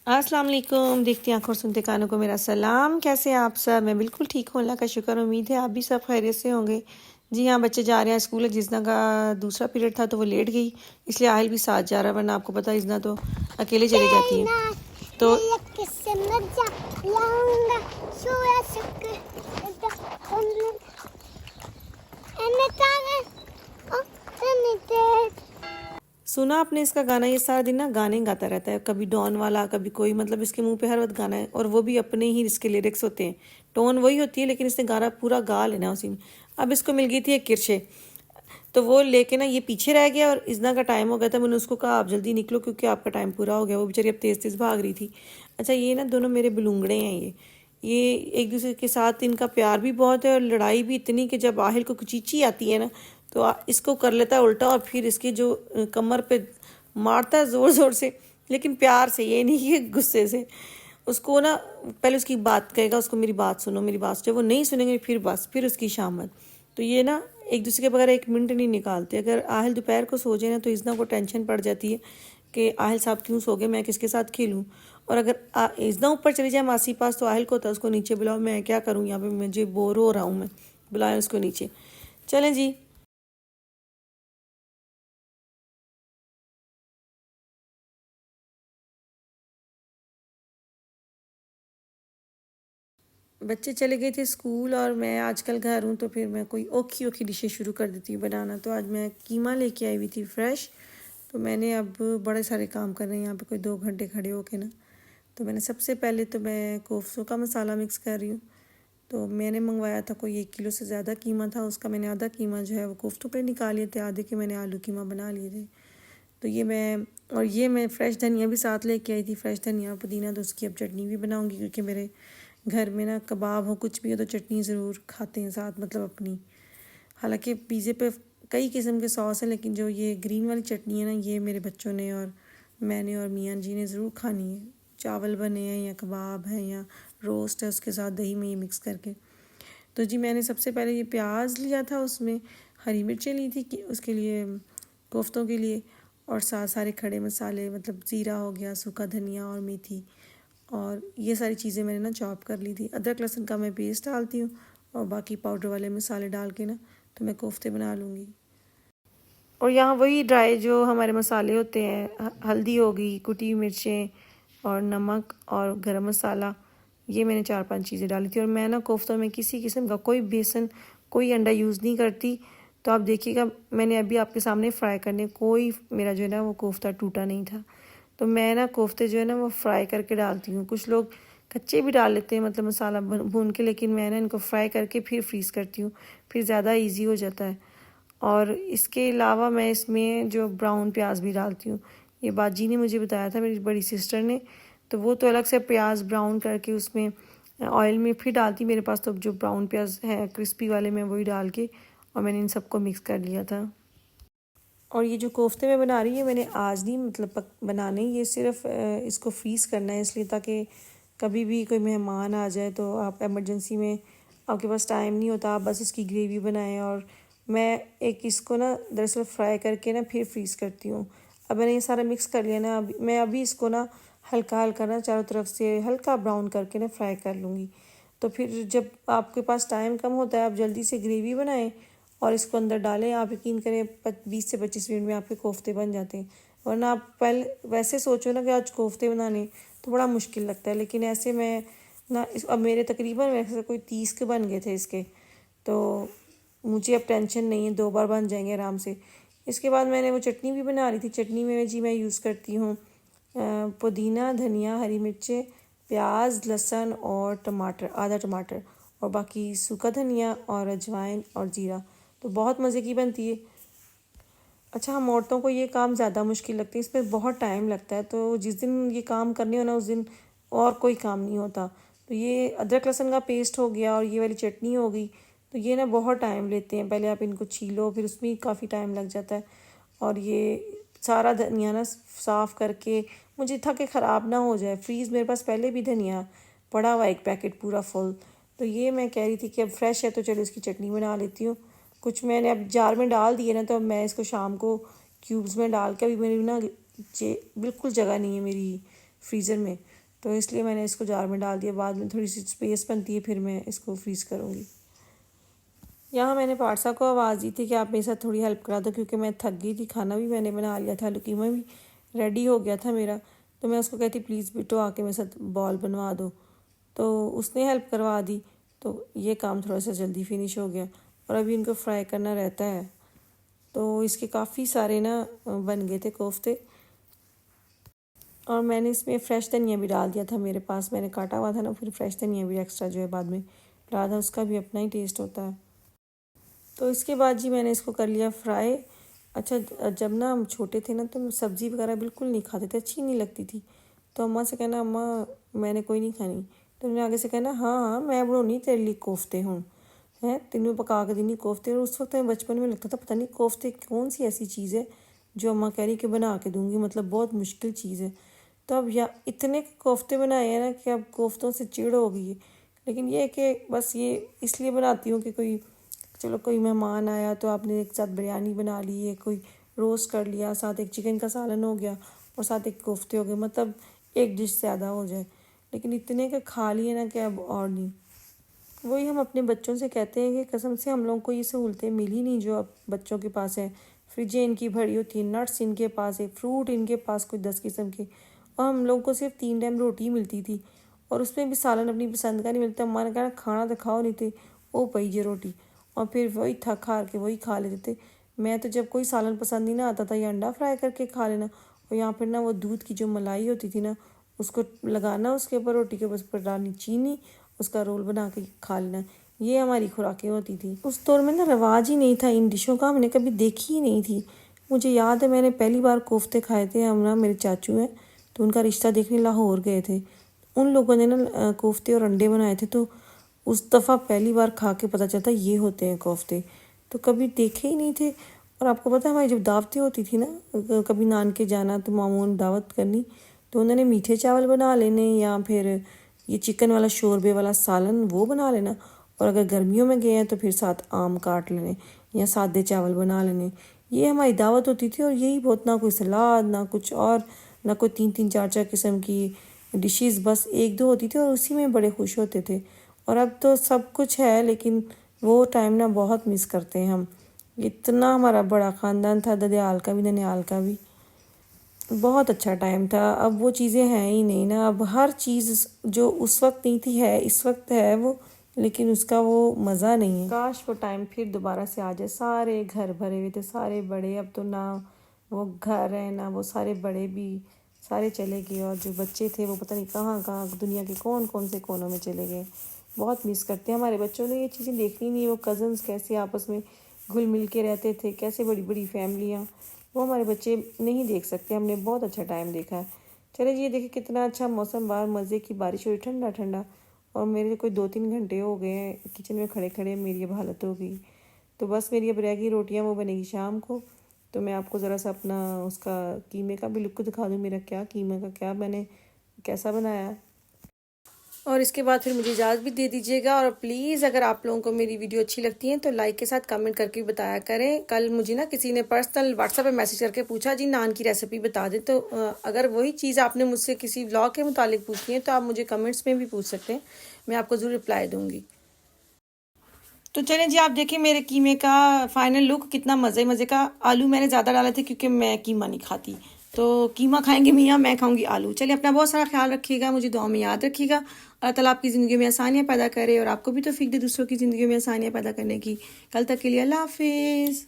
अस्सलाम वालेकुम। देखती आंखों और सुनते कानों को मेरा सलाम। कैसे हैं आप सब? मैं बिल्कुल ठीक हूँ, अल्लाह का शुक्र। उम्मीद है आप भी सब खैरियत से होंगे। जी हाँ, बच्चे जा रहे हैं स्कूल। जिसना का दूसरा पीरियड था तो वो लेट गई, इसलिए आहिल भी साथ जा रहा है, वरना आपको पता है इजना तो अकेले चली जाती है। तो सुना आपने इसका गाना? ये सारा दिन ना गाने गाता रहता है, कभी डॉन वाला, कभी कोई, मतलब इसके मुंह पे हर वक्त गाना है, और वो भी अपने ही इसके लिरिक्स होते हैं। टोन वही होती है लेकिन इसने गाना पूरा गा लेना उसी में। अब इसको मिल गई थी एक किरशे, तो वो लेके ना ये पीछे रह गया, और इजना का टाइम हो गया था। मैंने उसको कहा आप जल्दी निकलो क्योंकि आपका टाइम पूरा हो गया। वो बेचारी अब तेज़ तेज़ भाग रही थी। अच्छा, ये ना दोनों मेरे बलूंगड़े हैं। ये एक दूसरे के साथ इनका प्यार भी बहुत है और लड़ाई भी इतनी कि जब आहिल को चींची आती है ना तो इसको कर लेता है उल्टा, और फिर इसकी जो कमर पे मारता है ज़ोर ज़ोर से, लेकिन प्यार से, ये नहीं कि गुस्से से। उसको ना पहले उसकी बात कहेगा, उसको मेरी बात सुनो, मेरी बात सुनो। वो नहीं सुनेंगे फिर बस, फिर उसकी शामत। तो ये ना एक दूसरे के बगैर एक मिनट नहीं निकालते। अगर आहिल दोपहर को सो जाए ना तो इजना को टेंशन पड़ जाती है कि आहिल साहब क्यों सो गए, मैं किसके साथ खेलूँ। और अगर इजना ऊपर चली जाए मासी पास तो आहिल को होता है उसको नीचे बुलाओ, मैं क्या करूँ यहाँ पे, मुझे बोर हो रहा हूँ मैं, बुलाएं उसको नीचे। चलें जी। बच्चे चले गए थे स्कूल और मैं आजकल घर हूँ, तो फिर मैं कोई ओखी ओखी डिशें शुरू कर देती हूँ बनाना। तो आज मैं कीमा लेके आई हुई थी फ्रेश। तो मैंने अब बड़े सारे काम कर रहे हैं यहाँ पे, कोई 2 घंटे खड़े होके ना। तो मैंने सबसे पहले तो मैं कोफ्तों का मसाला मिक्स कर रही हूँ। तो मैंने मंगवाया था, कोई 1 किलो से ज़्यादा कीमा था, उसका मैंने आधा कीमा जो है वो कोफ्तों पे निकाल लिए थे, आधे के मैंने आलू कीमा बना लिए थे। तो ये मैं, और ये मैं फ़्रेश धनिया भी साथ लेके आई थी, फ़्रेश धनिया पुदीना। तो उसकी अब चटनी भी बनाऊंगी क्योंकि मेरे घर में ना कबाब हो कुछ भी हो तो चटनी ज़रूर खाते हैं साथ, मतलब अपनी। हालांकि पिज़्ज़े पे कई किस्म के सॉस हैं, लेकिन जो ये ग्रीन वाली चटनी है ना, ये मेरे बच्चों ने और मैंने और मियाँ जी ने ज़रूर खानी है। चावल बने हैं या कबाब हैं या रोस्ट है, उसके साथ दही में ये मिक्स करके। तो जी मैंने सबसे पहले ये प्याज लिया था, उसमें हरी मिर्चें ली थी कि उसके लिए, कोफ्तों के लिए, और साथ सारे खड़े मसाले, मतलब ज़ीरा हो गया, सूखा धनिया और मेथी, और ये सारी चीज़ें मैंने ना चॉप कर ली थी। अदरक लहसुन का मैं पेस्ट डालती हूँ, और बाकी पाउडर वाले मसाले डाल के ना तो मैं कोफ्ते बना लूँगी। और यहाँ वही ड्राई जो हमारे मसाले होते हैं, हल्दी हो गई, कुटी हुई मिर्चें, और नमक और गरम मसाला, ये मैंने 4-5 चीज़ें डाली थी। और मैं ना कोफ्तों में किसी किस्म का कोई बेसन, कोई अंडा यूज़ नहीं करती। तो आप देखिएगा, मैंने अभी आपके सामने फ्राई करने, कोई मेरा जो है ना वो कोफ्ता टूटा नहीं था। तो मैं ना कोफ्ते जो है ना वो फ्राई करके डालती हूँ। कुछ लोग कच्चे भी डाल लेते हैं, मतलब मसाला भून के, लेकिन मैं ना इनको फ्राई करके फिर फ्रीज़ करती हूँ, फिर ज़्यादा ईजी हो जाता है। और इसके अलावा मैं इसमें जो ब्राउन प्याज भी डालती हूँ। ये बाजी ने मुझे बताया था, मेरी बड़ी सिस्टर ने। तो वो तो अलग से प्याज ब्राउन करके उसमें ऑयल में फिर डालती। मेरे पास तो जो ब्राउन प्याज है क्रिस्पी वाले, मैं वही डाल के, और मैंने इन सबको मिक्स कर लिया था। और ये जो कोफ्ते में बना रही है, मैंने आज नहीं मतलब बनाने, ये सिर्फ इसको फ्रीज़ करना है, इसलिए ताकि कभी भी कोई मेहमान आ जाए तो आप एमरजेंसी में, आपके पास टाइम नहीं होता, आप बस इसकी ग्रेवी बनाएं। और मैं एक इसको ना दरअसल फ्राई करके ना फिर फ्रीज़ करती हूँ। अब मैंने ये सारा मिक्स कर लिया ना, मैं अभी इसको ना हल्का हल्का ना चारों तरफ से हल्का ब्राउन करके ना फ्राई कर लूँगी। तो फिर जब आपके पास टाइम कम होता है, आप जल्दी से ग्रेवी बनाएं और इसको अंदर डालें। आप यकीन करें 20 से 25 मिनट में आपके कोफ्ते बन जाते हैं। वरना आप पहले वैसे सोचो ना कि आज कोफ्ते बनाने, तो बड़ा मुश्किल लगता है। लेकिन ऐसे मैं ना अब मेरे तकरीबन वैसे कोई 30 के बन गए थे इसके। तो मुझे अब टेंशन नहीं है, 2 बार बन जाएंगे आराम से। इसके बाद मैंने वो चटनी भी बना रही थी। चटनी में जी मैं यूज़ करती हूँ पुदीना, धनिया, हरी मिर्चें, प्याज, लहसुन और टमाटर, आधा टमाटर, और बाकी सूखा धनिया और अजवाइन और ज़ीरा। तो बहुत मज़े की बनती है। अच्छा, हम औरतों को ये काम ज़्यादा मुश्किल लगती है, इसमें बहुत टाइम लगता है। तो जिस दिन ये काम करने हो ना उस दिन और कोई काम नहीं होता। तो ये अदरक लहसुन का पेस्ट हो गया और ये वाली चटनी हो गई, तो ये ना बहुत टाइम लेते हैं। पहले आप इनको छीलो, फिर उसमें काफ़ी टाइम लग जाता है। और ये सारा धनिया ना साफ़ करके, मुझे था कि ख़राब ना हो जाए, फ्रीज़ मेरे पास पहले भी धनिया पड़ा हुआ एक पैकेट पूरा फुल। तो ये मैं कह रही थी कि अब फ्रेश है तो चलो इसकी चटनी बना लेती हूँ। कुछ मैंने अब जार में डाल दिए ना, तो अब मैं इसको शाम को क्यूब्स में डाल के, अभी मेरी ना बिल्कुल जगह नहीं है मेरी फ्रीज़र में, तो इसलिए मैंने इसको जार में डाल दिया। बाद में थोड़ी सी स्पेस बनती है फिर मैं इसको फ्रीज़ करूँगी। यहाँ मैंने पारसा को आवाज़ दी थी कि आप मेरे साथ थोड़ी हेल्प करा दो, क्योंकि मैं थक गई थी। खाना भी मैंने बना लिया था, कीमा भी रेडी हो गया था मेरा। तो मैं उसको कहती प्लीज़ बिटो आके मेरे साथ बॉल बनवा दो, तो उसने हेल्प करवा दी। तो ये काम थोड़ा सा जल्दी फिनिश हो गया। और अभी इनको फ्राई करना रहता है। तो इसके काफ़ी सारे ना बन गए थे कोफ्ते। और मैंने इसमें फ्रेश धनिया भी डाल दिया था, मेरे पास मैंने काटा हुआ था ना, फिर फ्रेश धनिया भी एक्स्ट्रा जो है बाद में डाला था, उसका भी अपना ही टेस्ट होता है। तो इसके बाद जी मैंने इसको कर लिया फ्राई। अच्छा, जब ना हम छोटे थे ना तो सब्ज़ी वगैरह बिल्कुल नहीं खाते थे, अच्छी नहीं लगती थी। तो अम्मा से कहना अम्मा मैंने कोई नहीं खानी, तो उन्होंने आगे से कहना हाँ हाँ मैं बनाऊँगी तेरे लिए कोफ्ते हूँ, हैं तेन में पका के देनी कोफ्ते। और उस वक्त मैं बचपन में लगता था पता नहीं कोफ्ते कौन सी ऐसी चीज़ है जो अम्मा कह रही कि बना के दूँगी, मतलब बहुत मुश्किल चीज़ है। तो अब या इतने कोफ्ते बनाए हैं ना कि अब कोफ्तों से चिढ़ हो गई है। लेकिन ये है कि बस ये इसलिए बनाती हूँ कि कोई चलो कोई मेहमान आया तो आपने एक साथ बिरयानी बना ली है, कोई रोस्ट कर लिया, साथ एक चिकन का सालन हो गया और साथ एक कोफ्ते हो गए, मतलब एक डिश ज़्यादा हो जाए। लेकिन इतने के खा लिए ना कि अब और नहीं। वही हम अपने बच्चों से कहते हैं कि कसम से हम लोगों को ये सहूलतें मिली नहीं जो अब बच्चों के पास है। फ्रिजें इनकी भरी होती है, नट्स इनके पास है, फ्रूट इनके पास कोई 10 किस्म के। और हम लोगों को सिर्फ 3 टाइम रोटी मिलती थी, और उसमें भी सालन अपनी पसंद का नहीं मिलता। अम्मा ने कहा खाना तो खाओ नहीं थे वो पई जे रोटी, और फिर वही थक हार के वही खा लेते थे। मैं तो जब कोई सालन पसंद नहीं ना आता था, या अंडा फ्राई करके खा लेना, और यहाँ फिर ना वो दूध की जो मलाई होती थी ना उसको लगाना उसके ऊपर, रोटी के ऊपर डालनी चीनी, उसका रोल बना के खा लेना। ये हमारी खुराकें होती थी। उस दौर में ना रिवाज ही नहीं था इन डिशों का, हमने कभी देखी ही नहीं थी। मुझे याद है मैंने पहली बार कोफ्ते खाए थे, हम ना मेरे चाचू हैं तो उनका रिश्ता देखने लाहौर गए थे। उन लोगों ने ना कोफ्ते और अंडे बनाए थे, तो उस दफ़ा पहली बार खा के पता चलता ये होते हैं कोफ्ते, तो कभी देखे ही नहीं थे। और आपको पता है हमारी जब दावतें होती थी ना, कभी नान के जाना तो मामू ने दावत करनी, तो उन्होंने मीठे चावल बना लेने, या फिर ये चिकन वाला शोरबे वाला सालन वो बना लेना। और अगर गर्मियों में गए हैं तो फिर साथ आम काट लेने या सादे चावल बना लेने। ये हमारी दावत होती थी। और यही बहुत, ना कोई सलाद ना कुछ और, ना कोई 3-3 4-4 किस्म की डिशेस, बस 1-2 होती थी और उसी में बड़े खुश होते थे। और अब तो सब कुछ है, लेकिन वो टाइम ना बहुत मिस करते हैं हम। इतना हमारा बड़ा ख़ानदान था, ददियाल का भी ननियाल का भी, बहुत अच्छा टाइम था। अब वो चीज़ें हैं ही नहीं ना। अब हर चीज़ जो उस वक्त नहीं थी है इस वक्त है वो, लेकिन उसका वो मज़ा नहीं है। काश वो टाइम फिर दोबारा से आ जाए। सारे घर भरे हुए थे, सारे बड़े। अब तो ना वो घर है ना वो सारे बड़े भी, सारे चले गए। और जो बच्चे थे वो पता नहीं कहाँ कहाँ दुनिया के कौन कौन से कोनों में चले गए। बहुत मिस करते हैं। हमारे बच्चों ने ये चीज़ें देखनी नहीं। वो कज़न्स कैसे आपस में घुल मिल के रहते थे, कैसे बड़ी बड़ी फैमिलियाँ, वो हमारे बच्चे नहीं देख सकते। हमने बहुत अच्छा टाइम देखा है। चले जी, ये देखिए कितना अच्छा मौसम, बाहर मज़े की बारिश हुई, ठंडा ठंडा। और मेरे कोई 2-3 घंटे हो गए हैं किचन में खड़े खड़े, मेरी अब हालत हो गई। तो बस मेरी अब रह गई रोटियाँ, वो बनेगी शाम को। तो मैं आपको ज़रा सा अपना उसका कीमे का भी लुक दिखा दूँ, मेरा क्या कीमे का क्या मैंने कैसा बनाया। और इसके बाद फिर मुझे इजाज़त भी दे दीजिएगा। और प्लीज़ अगर आप लोगों को मेरी वीडियो अच्छी लगती है तो लाइक के साथ कमेंट करके बताया करें। कल मुझे ना किसी ने पर्सनल व्हाट्सएप पे मैसेज करके पूछा जी नान की रेसिपी बता दें, तो अगर वही चीज़ आपने मुझसे किसी व्लॉग के मुतालिक पूछी है तो आप मुझे कमेंट्स में भी पूछ सकते हैं, मैं आपको ज़रूर रिप्लाई दूँगी। तो चलें जी, आप देखें मेरे कीमे का फाइनल लुक, कितना मज़े मज़े का। आलू मैंने ज़्यादा डाले थे क्योंकि मैं कीमा नहीं खाती, तो कीमा खाएंगे मियाँ, मैं खाऊंगी आलू। चलिए अपना बहुत सारा ख्याल रखिएगा, मुझे दुआ में याद रखिएगा। अल्लाह ताला आपकी ज़िंदगी में आसानियाँ पैदा करे और आपको भी तौफीक दे दूसरों की ज़िंदगी में आसानियाँ पैदा करने की। कल तक के लिए अल्लाह हाफिज़।